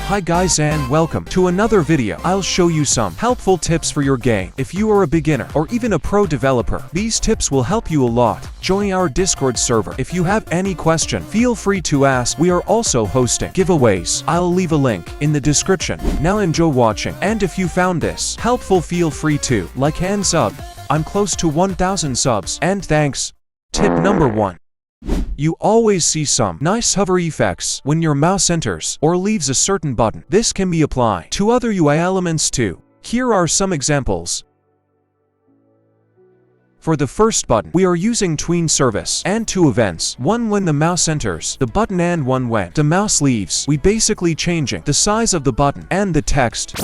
Hi guys and welcome to another video. I'll show you some helpful tips for your game. If you are a beginner or even a pro developer, these tips will help you a lot. Join our Discord server. If you have any question, feel free to ask. We are also hosting giveaways. I'll leave a link in the description. Now enjoy watching, and if you found this helpful, feel free to like and sub. I'm close to 1,000 subs, and thanks. Tip number 1. You always see some nice hover effects when your mouse enters or leaves a certain button. This can be applied to other UI elements too. Here are some examples. For the first button, we are using tween service and two events. One when the mouse enters the button and one when the mouse leaves. We basically changing the size of the button and the text.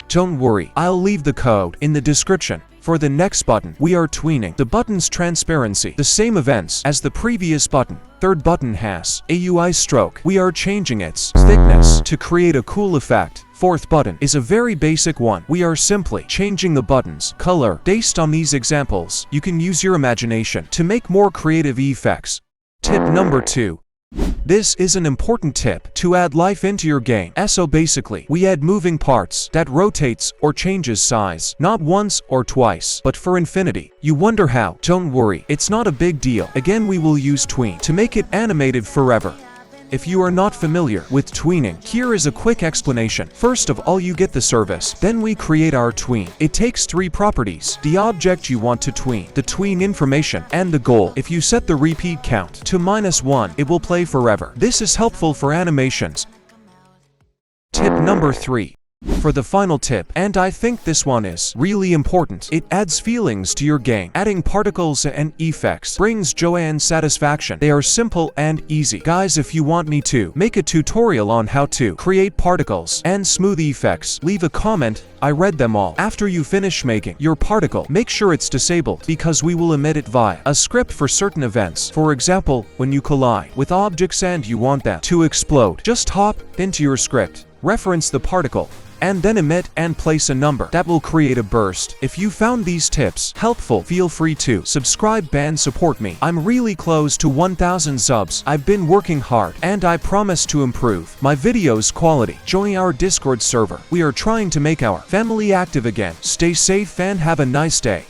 Don't worry, I'll leave the code in the description. For the next button, we are tweening the button's transparency. The same events as the previous button. Third button has a UI stroke. We are changing its thickness to create a cool effect. Fourth button is a very basic one. We are simply changing the button's color. Based on these examples, you can use your imagination to make more creative effects. Tip number 2. This is an important tip to add life into your game. So basically, we add moving parts that rotates or changes size, not once or twice, but for infinity. You wonder how? Don't worry, it's not a big deal. Again, we will use tween to make it animated forever. If you are not familiar with tweening, here is a quick explanation. First of all, you get the service, then we create our tween. It takes 3 properties: the object you want to tween, the tween information, and the goal. If you set the repeat count to -1, it will play forever. This is helpful for animations. Tip number 3. For the final tip, and I think this one is really important, it adds feelings to your game. Adding particles and effects brings joy and satisfaction. They are simple and easy. Guys, if you want me to make a tutorial on how to create particles and smooth effects, leave a comment. I read them all. After you finish making your particle, make sure it's disabled, because we will emit it via a script for certain events. For example, when you collide with objects and you want them to explode, just hop into your script, reference the particle, and then emit and place a number that will create a burst. If you found these tips helpful, feel free to subscribe and support me. I'm really close to 1,000 subs. I've been working hard, and I promise to improve my videos quality. Join our Discord server. We are trying to make our family active again. Stay safe and have a nice day.